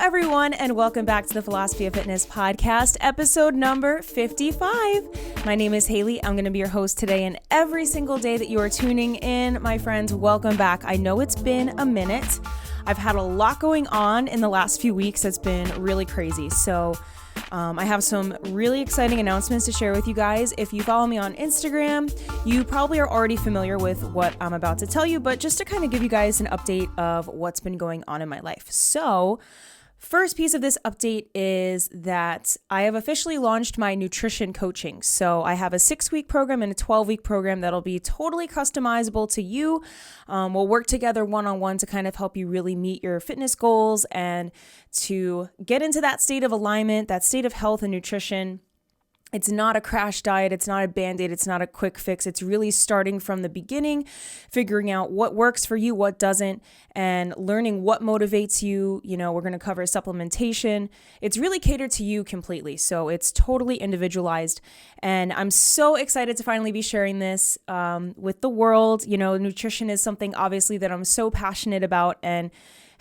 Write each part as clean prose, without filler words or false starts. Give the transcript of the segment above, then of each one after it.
everyone, and welcome back to the Philosophy of Fitness podcast, episode number 55. My name is Haley. I'm going to be your host today, and every single day that you are tuning in, my friends, welcome back. I know it's been a minute. I've had a lot going on in the last few weeks. It's been really crazy. So I have some really exciting announcements to share with you guys. If you follow me on Instagram, you probably are already familiar with what I'm about to tell you, but just to kind of give you guys an update of what's been going on in my life. So first piece of this update is that I have officially launched my nutrition coaching. So I have a 6-week program and a 12-week program that'll be totally customizable to you. We'll work together one-on-one to kind of help you really meet your fitness goals and to get into that state of alignment, that state of health and nutrition. It's not a crash diet. It's not a Band-Aid. It's not a quick fix. It's really starting from the beginning, figuring out what works for you, what doesn't, and learning what motivates you. You know, we're going to cover supplementation. It's really catered to you completely. So it's totally individualized. And I'm so excited to finally be sharing this with the world. You know, nutrition is something obviously that I'm so passionate about, and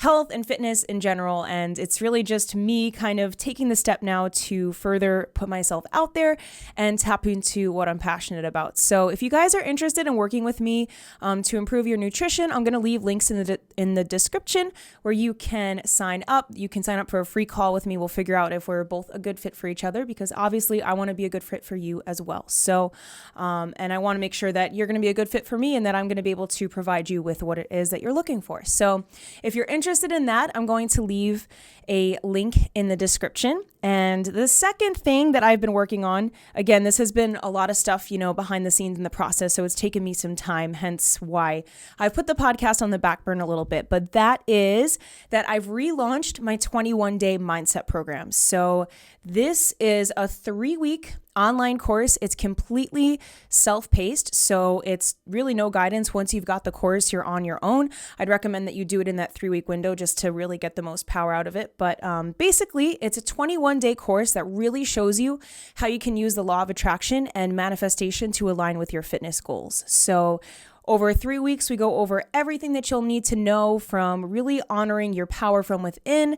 health and fitness in general. And it's really just me kind of taking the step now to further put myself out there and tap into what I'm passionate about. So if you guys are interested in working with me to improve your nutrition, I'm going to leave links in the description where you can sign up. You can sign up for a free call with me. We'll figure out if we're both a good fit for each other, because obviously I want to be a good fit for you as well. So, and I want to make sure that you're going to be a good fit for me and that I'm going to be able to provide you with what it is that you're looking for. So if you're interested in that, I'm going to leave a link in the description. And the second thing that I've been working on, again, this has been a lot of stuff, you know, behind the scenes in the process. So it's taken me some time, hence why I've put the podcast on the back burner a little bit. But that is that I've relaunched my 21-day mindset program. So this is a 3-week online course. It's completely self-paced, so it's really no guidance. Once you've got the course, you're on your own. I'd recommend that you do it in that 3-week window just to really get the most power out of it. But basically, it's a 21-day course that really shows you how you can use the law of attraction and manifestation to align with your fitness goals. So over 3 weeks, we go over everything that you'll need to know, from really honoring your power from within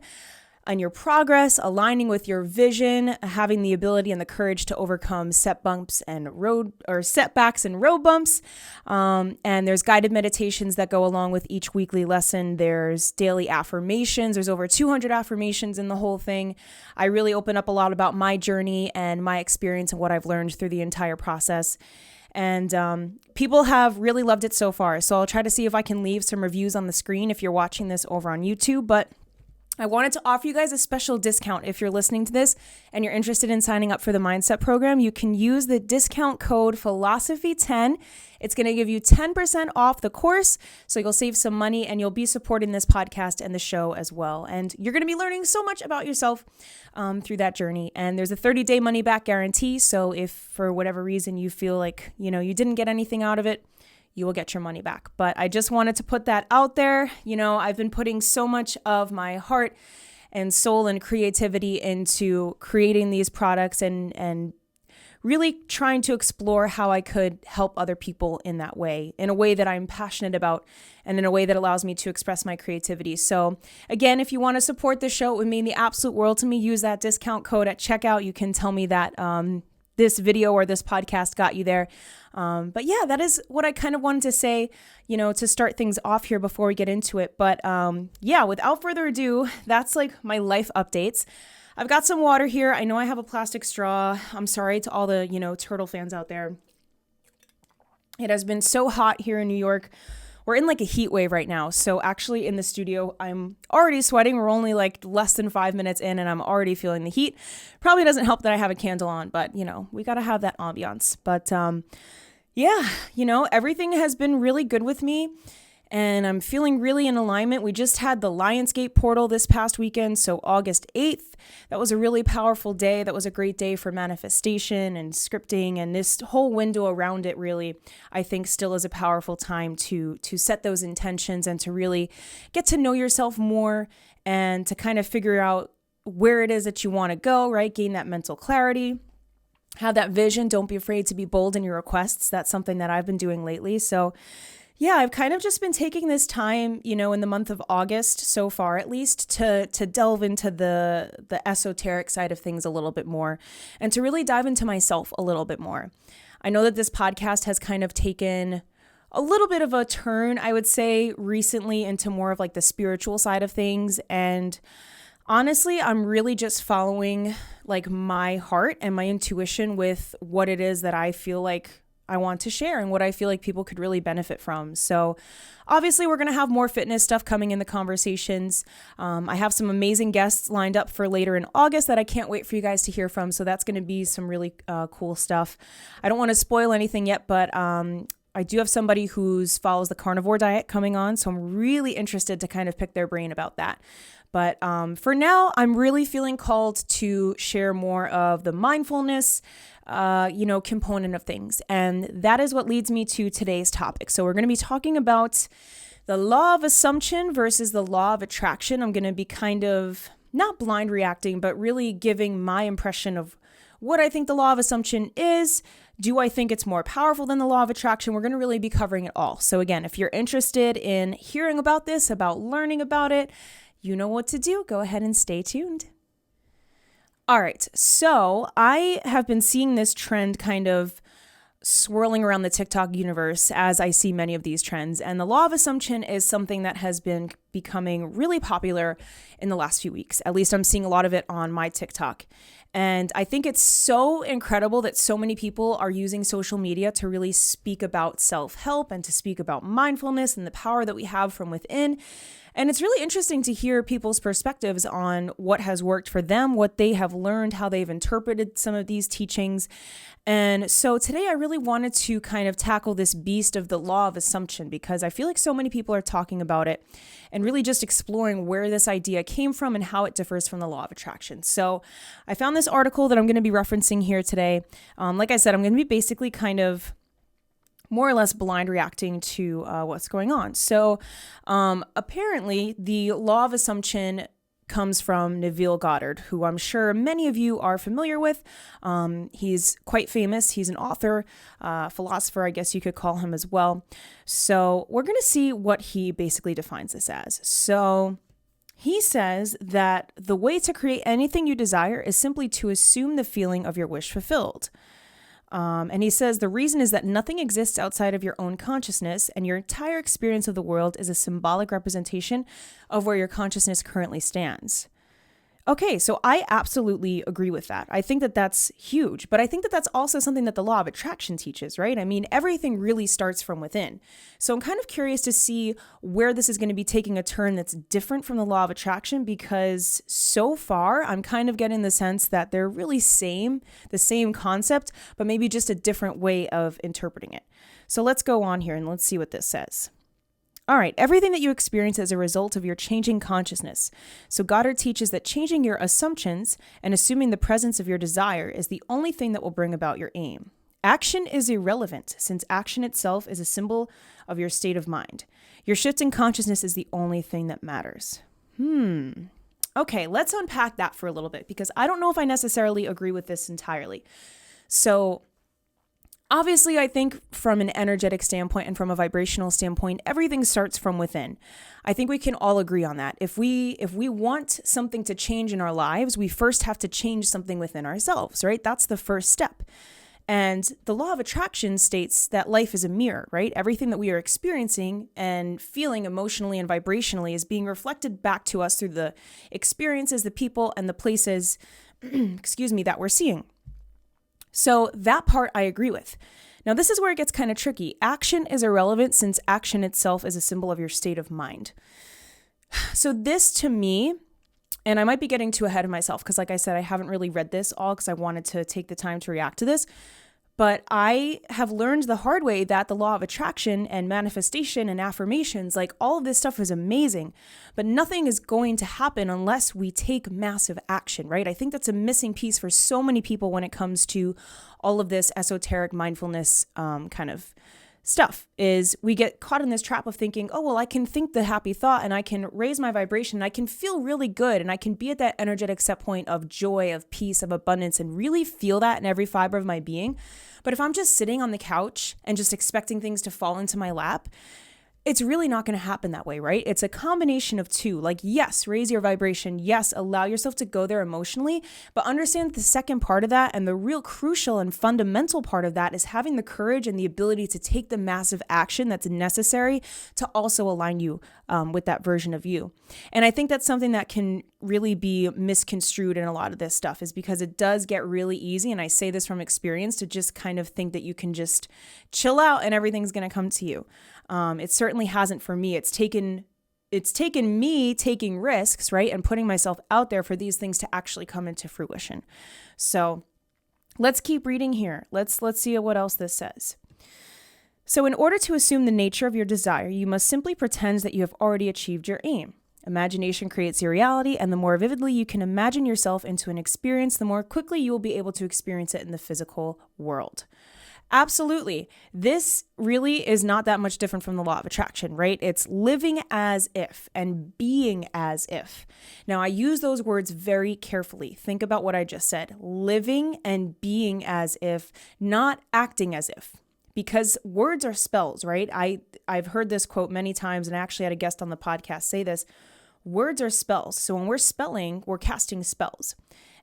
and your progress, aligning with your vision, having the ability and the courage to overcome setbacks and road bumps. And there's guided meditations that go along with each weekly lesson. There's daily affirmations. There's over 200 affirmations in the whole thing. I really open up a lot about my journey and my experience and what I've learned through the entire process. And people have really loved it so far. So I'll try to see if I can leave some reviews on the screen if you're watching this over on YouTube. But I wanted to offer you guys a special discount. If you're listening to this and you're interested in signing up for the Mindset program, you can use the discount code Philosophy10. It's going to give you 10% off the course, so you'll save some money and you'll be supporting this podcast and the show as well. And you're going to be learning so much about yourself through that journey. And there's a 30-day money-back guarantee, so if for whatever reason you feel like, you know, you didn't get anything out of it, you will get your money back. But I just wanted to put that out there. You know, I've been putting so much of my heart and soul and creativity into creating these products and really trying to explore how I could help other people in that way, in a way that I'm passionate about and in a way that allows me to express my creativity. So again, if you want to support the show, it would mean the absolute world to me. Use that discount code at checkout. You can tell me that this video or this podcast got you there. But yeah, that is what I kind of wanted to say, you know, to start things off here before we get into it. But yeah, without further ado, that's like my life updates. I've got some water here. I know I have a plastic straw. I'm sorry to all the, you know, turtle fans out there. It has been so hot here in New York. We're in like a heat wave right now. So actually in the studio, I'm already sweating. We're only like less than 5 minutes in and I'm already feeling the heat. Probably doesn't help that I have a candle on, but you know, we got to have that ambiance. But yeah, you know, everything has been really good with me and I'm feeling really in alignment. We just had the Lionsgate portal this past weekend, so August 8th. That was a really powerful day. That was a great day for manifestation and scripting, and this whole window around it really, I think, still is a powerful time to set those intentions and to really get to know yourself more and to kind of figure out where it is that you want to go, right? Gain that mental clarity. Have that vision. Don't be afraid to be bold in your requests. That's something that I've been doing lately. So Yeah, I've kind of just been taking this time, in the month of August so far, at least, to delve into the esoteric side of things a little bit more and to really dive into myself a little bit more. I know that this podcast has kind of taken a little bit of a turn, I would say, recently into more of like the spiritual side of things. And honestly, I'm really just following like my heart and my intuition with what it is that I feel like I want to share and what I feel like people could really benefit from. So obviously we're going to have more fitness stuff coming in the conversations. I have some amazing guests lined up for later in August that I can't wait for you guys to hear from. So that's going to be some really cool stuff. I don't want to spoil anything yet, but I do have somebody who follows the carnivore diet coming on. So I'm really interested to kind of pick their brain about that. But for now, I'm really feeling called to share more of the mindfulness component of things. And that is what leads me to today's topic. So we're going to be talking about the law of assumption versus the law of attraction. I'm going to be kind of not blind reacting, but really giving my impression of what I think the law of assumption is. Do I think it's more powerful than the law of attraction? We're going to really be covering it all. So again, if you're interested in hearing about this, about learning about it, you know what to do. Go ahead and stay tuned. All right, so I have been seeing this trend kind of swirling around the TikTok universe as I see many of these trends. And the law of assumption is something that has been becoming really popular in the last few weeks. At least I'm seeing a lot of it on my TikTok. And I think it's so incredible that so many people are using social media to really speak about self-help and to speak about mindfulness and the power that we have from within. And it's really interesting to hear people's perspectives on what has worked for them, what they have learned, how they've interpreted some of these teachings. And so today I really wanted to kind of tackle this beast of the law of assumption because I feel like so many people are talking about it and really just exploring where this idea came from and how it differs from the law of attraction. So I found this article that I'm going to be referencing here today. Like I said, I'm going to be basically kind of more or less blind reacting to what's going on. So apparently the law of assumption comes from Neville Goddard, who I'm sure many of you are familiar with. He's quite famous. He's an author, philosopher, I guess you could call him as well. So we're going to see what he basically defines this as. So he says that the way to create anything you desire is simply to assume the feeling of your wish fulfilled. And he says the reason is that nothing exists outside of your own consciousness, and your entire experience of the world is a symbolic representation of where your consciousness currently stands. Okay, so I absolutely agree with that. I think that that's huge, but I think that that's also something that the law of attraction teaches, right? I mean, everything really starts from within. So I'm kind of curious to see where this is going to be taking a turn that's different from the law of attraction, because so far I'm kind of getting the sense that they're really the same concept, but maybe just a different way of interpreting it. So let's go on here and let's see what this says. All right, everything that you experience is a result of your changing consciousness. So Goddard teaches that changing your assumptions and assuming the presence of your desire is the only thing that will bring about your aim. Action is irrelevant, since action itself is a symbol of your state of mind. Your shift in consciousness is the only thing that matters. Okay, let's unpack that for a little bit, because I don't know if I necessarily agree with this entirely. So obviously, I think from an energetic standpoint and from a vibrational standpoint, everything starts from within. I think we can all agree on that. If we want something to change in our lives, we first have to change something within ourselves, right? That's the first step. And the law of attraction states that life is a mirror, right? Everything that we are experiencing and feeling emotionally and vibrationally is being reflected back to us through the experiences, the people, and the places, that we're seeing. So that part I agree with. Now, this is where it gets kind of tricky. Action is irrelevant since action itself is a symbol of your state of mind. So this to me, and I might be getting too ahead of myself because like I said, I haven't really read this all because I wanted to take the time to react to this. But I have learned the hard way that the law of attraction and manifestation and affirmations, like all of this stuff is amazing, but nothing is going to happen unless we take massive action, right? I think that's a missing piece for so many people when it comes to all of this esoteric mindfulness kind of stuff, is we get caught in this trap of thinking, oh, well, I can think the happy thought and I can raise my vibration and I can feel really good and I can be at that energetic set point of joy, of peace, of abundance, and really feel that in every fiber of my being. But if I'm just sitting on the couch and just expecting things to fall into my lap, it's really not going to happen that way, right? It's a combination of two. Like, yes, raise your vibration. Yes, allow yourself to go there emotionally, but understand the second part of that and the real crucial and fundamental part of that is having the courage and the ability to take the massive action that's necessary to also align you with that version of you. And I think that's something that can really be misconstrued in a lot of this stuff, is because it does get really easy. And I say this from experience, to just kind of think that you can just chill out and everything's going to come to you. It certainly hasn't for me. It's taken me taking risks, right? And putting myself out there for these things to actually come into fruition. So let's keep reading here. Let's see what else this says. So in order to assume the nature of your desire, you must simply pretend that you have already achieved your aim. Imagination creates your reality, and the more vividly you can imagine yourself into an experience, the more quickly you will be able to experience it in the physical world. Absolutely. This really is not that much different from the law of attraction, right? It's living as if and being as if. Now, I use those words very carefully. Think about what I just said. Living and being as if, not acting as if. Because words are spells, right? I've heard this quote many times, and I actually had a guest on the podcast say this. Words are spells. So when we're spelling, we're casting spells.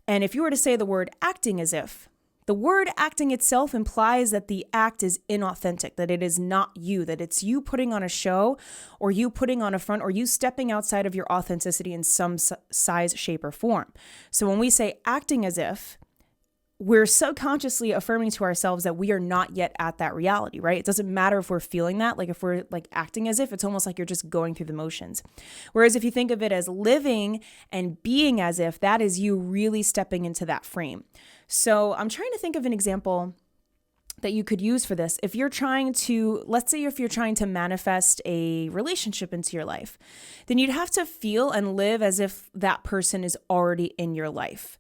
And if you were to say the word acting as if, the word acting itself implies that the act is inauthentic, that it is not you, that it's you putting on a show, or you putting on a front, or you stepping outside of your authenticity in some size, shape, or form. So when we say acting as if, we're subconsciously affirming to ourselves that we are not yet at that reality, right? It doesn't matter if we're feeling that, like if we're like acting as if, it's almost like you're just going through the motions. Whereas if you think of it as living and being as if, that is you really stepping into that frame. So I'm trying to think of an example that you could use for this. If you're trying to, let's say if you're trying to manifest a relationship into your life, then you'd have to feel and live as if that person is already in your life.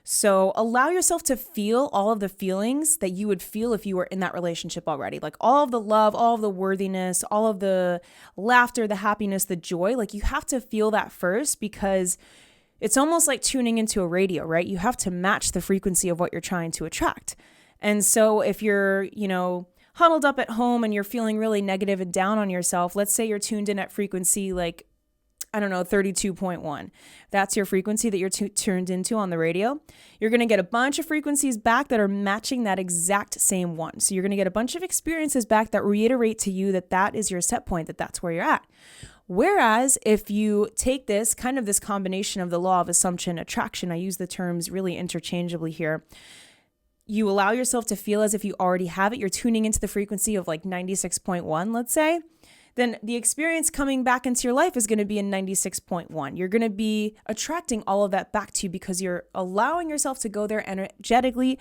So allow yourself to feel all of the feelings that you would feel if you were in that relationship already. Like all of the love, all of the worthiness, all of the laughter, the happiness, the joy. Like you have to feel that first, because it's almost like tuning into a radio, right? You have to match the frequency of what you're trying to attract. And so if you're, huddled up at home and you're feeling really negative and down on yourself, let's say you're tuned in at frequency like 32.1. That's your frequency that you're tuned into on the radio. You're going to get a bunch of frequencies back that are matching that exact same one. So you're going to get a bunch of experiences back that reiterate to you that that is your set point, that that's where you're at. Whereas if you take this combination of the law of assumption, attraction, I use the terms really interchangeably here. You allow yourself to feel as if you already have it. You're tuning into the frequency of like 96.1, let's say. Then the experience coming back into your life is going to be in 96.1. You're going to be attracting all of that back to you because you're allowing yourself to go there energetically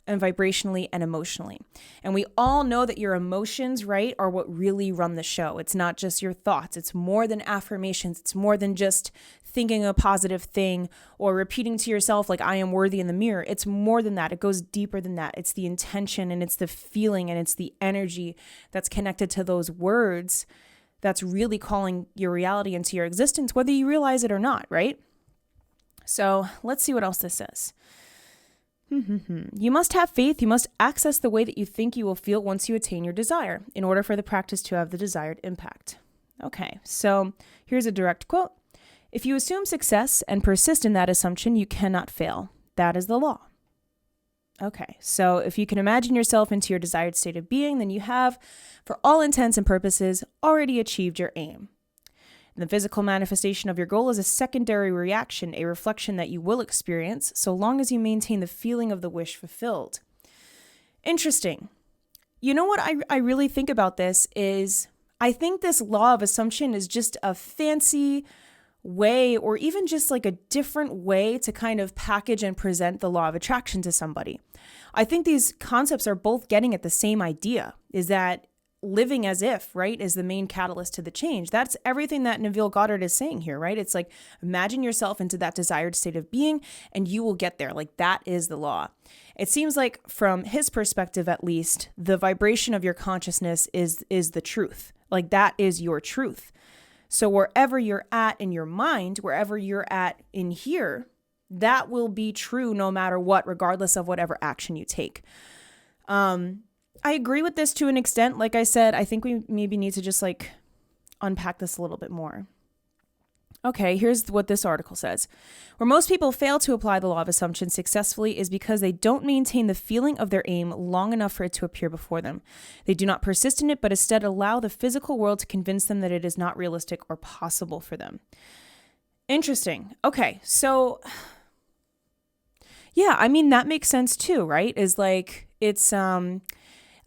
and vibrationally and emotionally. And we all know that your emotions, right, are what really run the show. It's not just your thoughts. It's more than affirmations. It's more than just thinking a positive thing or repeating to yourself like I am worthy in the mirror. It's more than that. It goes deeper than that. It's the intention and it's the feeling and it's the energy that's connected to those words that's really calling your reality into your existence, whether you realize it or not, right? So let's see what else this says. You must have faith. You must access the way that you think you will feel once you attain your desire in order for the practice to have the desired impact. Okay, so here's a direct quote. If you assume success and persist in that assumption, you cannot fail. That is the law. Okay, so if you can imagine yourself into your desired state of being, then you have, for all intents and purposes, already achieved your aim. And the physical manifestation of your goal is a secondary reaction, a reflection that you will experience, so long as you maintain the feeling of the wish fulfilled. Interesting. You know what I really think about this is, I think this law of assumption is just a fancy way, or even just like a different way to kind of package and present the law of attraction to somebody. I think these concepts are both getting at the same idea, is that living as if, right, is the main catalyst to the change. That's everything that Neville Goddard is saying here, right? It's like, imagine yourself into that desired state of being and you will get there. Like that is the law. It seems like from his perspective, at least, the vibration of your consciousness is the truth. Like that is your truth. So wherever you're at in your mind, wherever you're at in here, that will be true no matter what, regardless of whatever action you take. I agree with this to an extent. Like I said, I think we maybe need to just like unpack this a little bit more. Okay, here's what this article says. Where most people fail to apply the law of assumption successfully is because they don't maintain the feeling of their aim long enough for it to appear before them. They do not persist in it, but instead allow the physical world to convince them that it is not realistic or possible for them. Interesting. Okay, so yeah, I mean, that makes sense too, right? Is like, it's,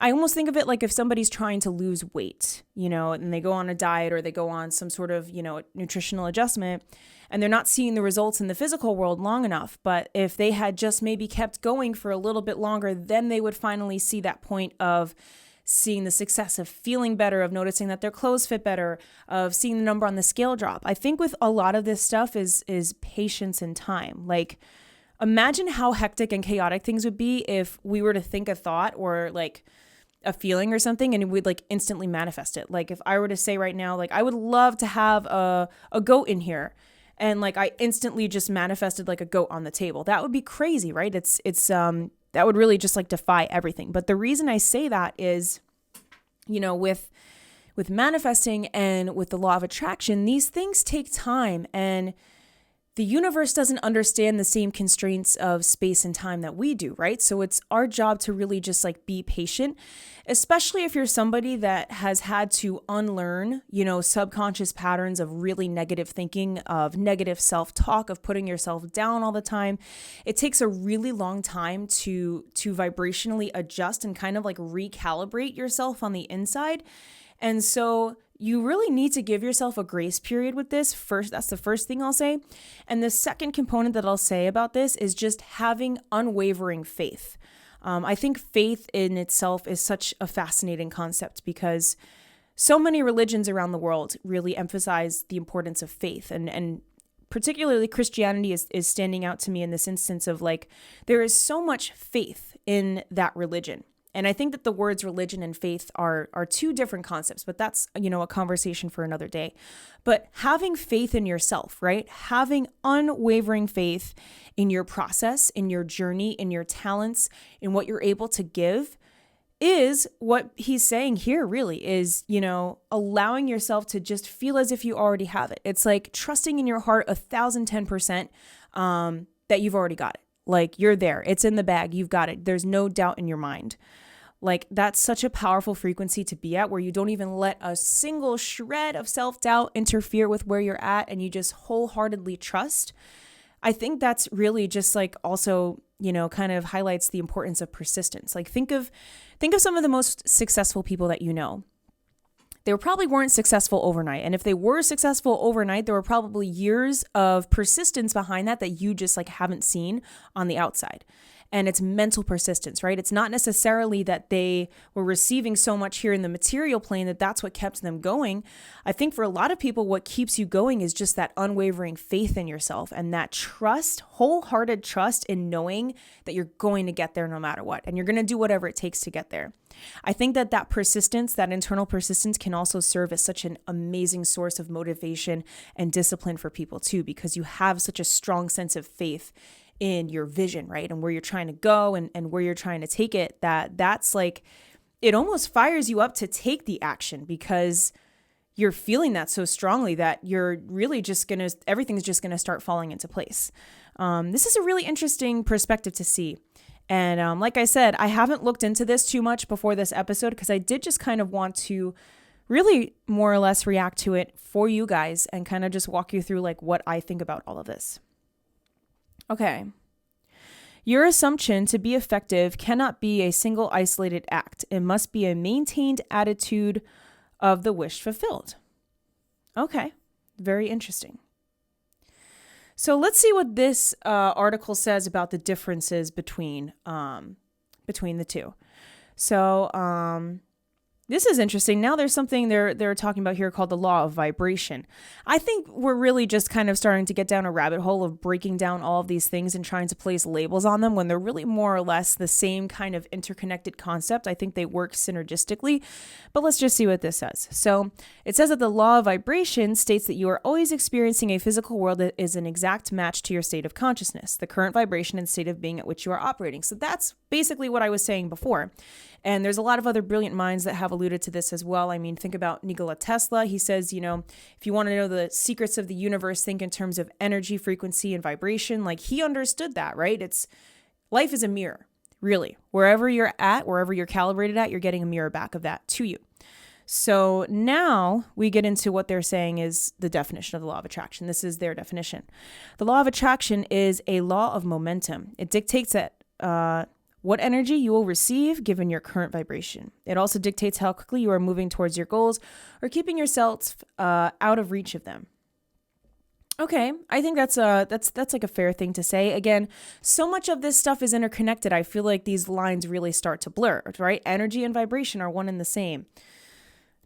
I almost think of it like if somebody's trying to lose weight, and they go on a diet or they go on some sort of, nutritional adjustment, and they're not seeing the results in the physical world long enough. But if they had just maybe kept going for a little bit longer, then they would finally see that point of seeing the success, of feeling better, of noticing that their clothes fit better, of seeing the number on the scale drop. I think with a lot of this stuff is patience and time. Like, imagine how hectic and chaotic things would be if we were to think a thought or like a feeling or something and we'd like instantly manifest it. Like if I were to say right now, like I would love to have a goat in here, and like I instantly just manifested like a goat on the table. That would be crazy, right? It's that would really just like defy everything. But the reason I say that is, with manifesting and with the law of attraction, these things take time, and the universe doesn't understand the same constraints of space and time that we do, right? So it's our job to really just like be patient, especially if you're somebody that has had to unlearn, subconscious patterns of really negative thinking, of negative self-talk, of putting yourself down all the time. It takes a really long time to vibrationally adjust and kind of like recalibrate yourself on the inside. And so you really need to give yourself a grace period with this first. That's the first thing I'll say. And the second component that I'll say about this is just having unwavering faith. I think faith in itself is such a fascinating concept because so many religions around the world really emphasize the importance of faith. And particularly Christianity is standing out to me in this instance of like, there is so much faith in that religion. And I think that the words religion and faith are two different concepts, but that's, a conversation for another day. But having faith in yourself, right? Having unwavering faith in your process, in your journey, in your talents, in what you're able to give is what he's saying here really is, allowing yourself to just feel as if you already have it. It's like trusting in your heart 1,010% that you've already got it. Like you're there. It's in the bag. You've got it. There's no doubt in your mind. Like that's such a powerful frequency to be at where you don't even let a single shred of self-doubt interfere with where you're at and you just wholeheartedly trust. I think that's really just like also, kind of highlights the importance of persistence. Like think of some of the most successful people that you know. They probably weren't successful overnight. And if they were successful overnight, there were probably years of persistence behind that you just like haven't seen on the outside. And it's mental persistence, right? It's not necessarily that they were receiving so much here in the material plane that's what kept them going. I think for a lot of people, what keeps you going is just that unwavering faith in yourself and that trust, wholehearted trust in knowing that you're going to get there no matter what. And you're going to do whatever it takes to get there. I think that persistence, that internal persistence can also serve as such an amazing source of motivation and discipline for people too, because you have such a strong sense of faith in your vision, right? And where you're trying to go and where you're trying to take it, that's like, it almost fires you up to take the action because you're feeling that so strongly that you're really just everything's just going to start falling into place. This is a really interesting perspective to see. And like I said, I haven't looked into this too much before this episode because I did just kind of want to really more or less react to it for you guys and kind of just walk you through like what I think about all of this. Okay. Your assumption to be effective cannot be a single isolated act. It must be a maintained attitude of the wish fulfilled. Okay. Very interesting. So let's see what this article says about the differences between the two. So this is interesting. Now there's something they're talking about here called the law of vibration. I think we're really just kind of starting to get down a rabbit hole of breaking down all of these things and trying to place labels on them when they're really more or less the same kind of interconnected concept. I think they work synergistically, but let's just see what this says. So it says that the law of vibration states that you are always experiencing a physical world that is an exact match to your state of consciousness, the current vibration and state of being at which you are operating. So that's basically what I was saying before. And there's a lot of other brilliant minds that have a alluded to this as well. I mean, think about Nikola Tesla. He says, if you want to know the secrets of the universe, think in terms of energy, frequency, and vibration. Like, he understood that, right? Life is a mirror, really. Wherever you're at, wherever you're calibrated at, you're getting a mirror back of that to you. So now we get into what they're saying is the definition of the law of attraction. This is their definition. The law of attraction is a law of momentum. It dictates that what energy you will receive given your current vibration. It also dictates how quickly you are moving towards your goals or keeping yourself out of reach of them. Okay, I think that's like a fair thing to say. Again, so much of this stuff is interconnected. I feel like these lines really start to blur, right? Energy and vibration are one and the same.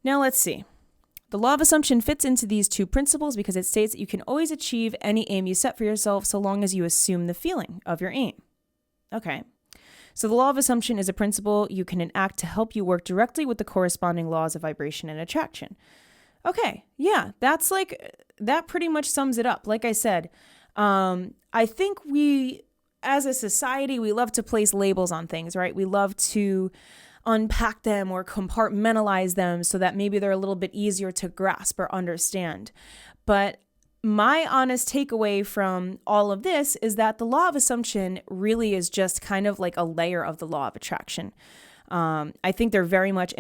Now let's see. The law of assumption fits into these two principles because it states that you can always achieve any aim you set for yourself so long as you assume the feeling of your aim. Okay. So the law of assumption is a principle you can enact to help you work directly with the corresponding laws of vibration and attraction. Okay. Yeah, that pretty much sums it up. Like I said, I think we, as a society, we love to place labels on things, right? We love to unpack them or compartmentalize them so that maybe they're a little bit easier to grasp or understand. But my honest takeaway from all of this is that the law of assumption really is just kind of like a layer of the law of attraction. I think they're very much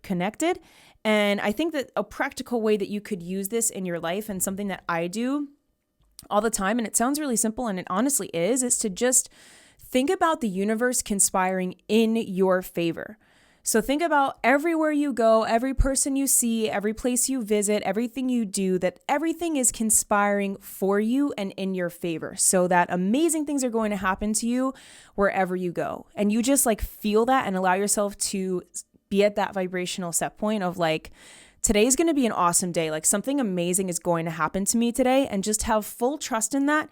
connected. And I think that a practical way that you could use this in your life, and something that I do all the time, and it sounds really simple, and it honestly is to just think about the universe conspiring in your favor. So think about everywhere you go, every person you see, every place you visit, everything you do, that everything is conspiring for you and in your favor, so that amazing things are going to happen to you wherever you go. And you just like feel that and allow yourself to be at that vibrational set point of like, today's going to be an awesome day. Like, something amazing is going to happen to me today, and just have full trust in that.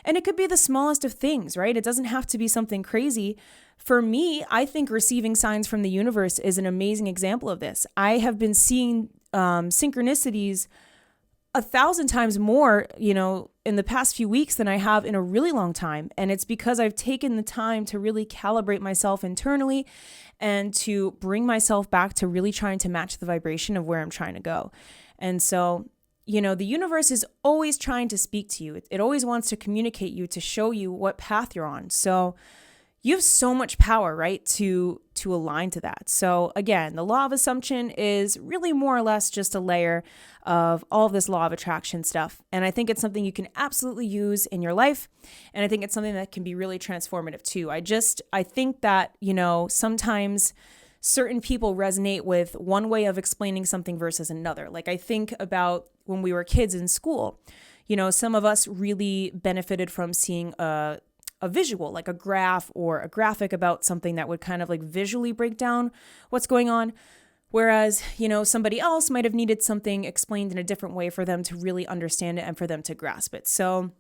And it could be the smallest of things, right? It doesn't have to be something crazy. For me, I think receiving signs from the universe is an amazing example of this. I have been seeing synchronicities 1,000 times more, in the past few weeks than I have in a really long time. And it's because I've taken the time to really calibrate myself internally and to bring myself back to really trying to match the vibration of where I'm trying to go. And so, the universe is always trying to speak to you. It always wants to communicate you, to show you what path you're on. So you have so much power, right, to align to that. So again, the law of assumption is really more or less just a layer of all of this law of attraction stuff. And I think it's something you can absolutely use in your life. And I think it's something that can be really transformative too. I think that, sometimes certain people resonate with one way of explaining something versus another. Like, I think about when we were kids in school, some of us really benefited from seeing a visual, like a graph or a graphic about something that would kind of like visually break down what's going on. Whereas, somebody else might have needed something explained in a different way for them to really understand it and for them to grasp it. So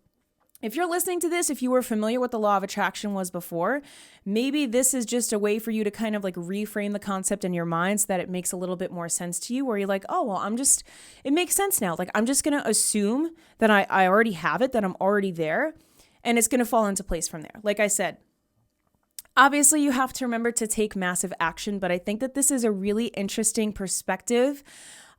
if you're listening to this, if you were familiar with the law of attraction was before, maybe this is just a way for you to kind of like reframe the concept in your mind so that it makes a little bit more sense to you, where you're like, oh, well, it makes sense now. Like, I'm just going to assume that I already have it, that I'm already there. And it's going to fall into place from there. Like I said, obviously you have to remember to take massive action, but I think that this is a really interesting perspective,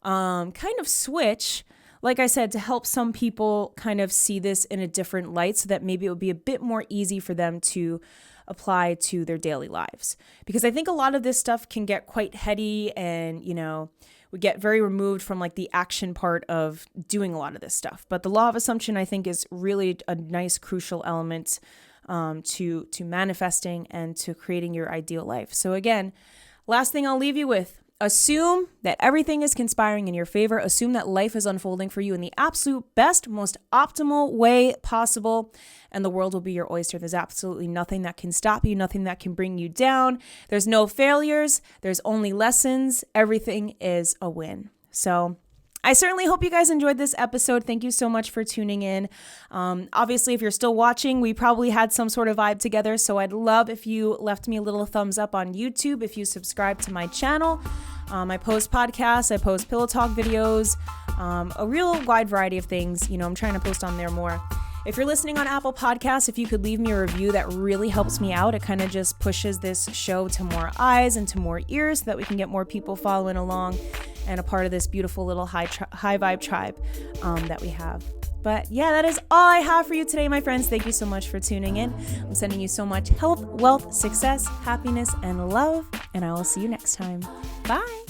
kind of switch, like I said, to help some people kind of see this in a different light so that maybe it would be a bit more easy for them to apply to their daily lives. Because I think a lot of this stuff can get quite heady and, we get very removed from like the action part of doing a lot of this stuff. But the law of assumption, I think, is really a nice, crucial element to manifesting and to creating your ideal life. So again, last thing I'll leave you with, assume that everything is conspiring in your favor. Assume that life is unfolding for you in the absolute best, most optimal way possible, and the world will be your oyster. There's absolutely nothing that can stop you, nothing that can bring you down. There's no failures. There's only lessons. Everything is a win. So I certainly hope you guys enjoyed this episode. Thank you so much for tuning in. Obviously, if you're still watching, we probably had some sort of vibe together. So I'd love if you left me a little thumbs up on YouTube, if you subscribe to my channel. I post podcasts, I post pillow talk videos, a real wide variety of things. I'm trying to post on there more. If you're listening on Apple Podcasts, if you could leave me a review, that really helps me out. It kind of just pushes this show to more eyes and to more ears so that we can get more people following along and a part of this beautiful little high vibe tribe that we have. But yeah, that is all I have for you today, my friends. Thank you so much for tuning in. I'm sending you so much health, wealth, success, happiness, and love. And I will see you next time. Bye.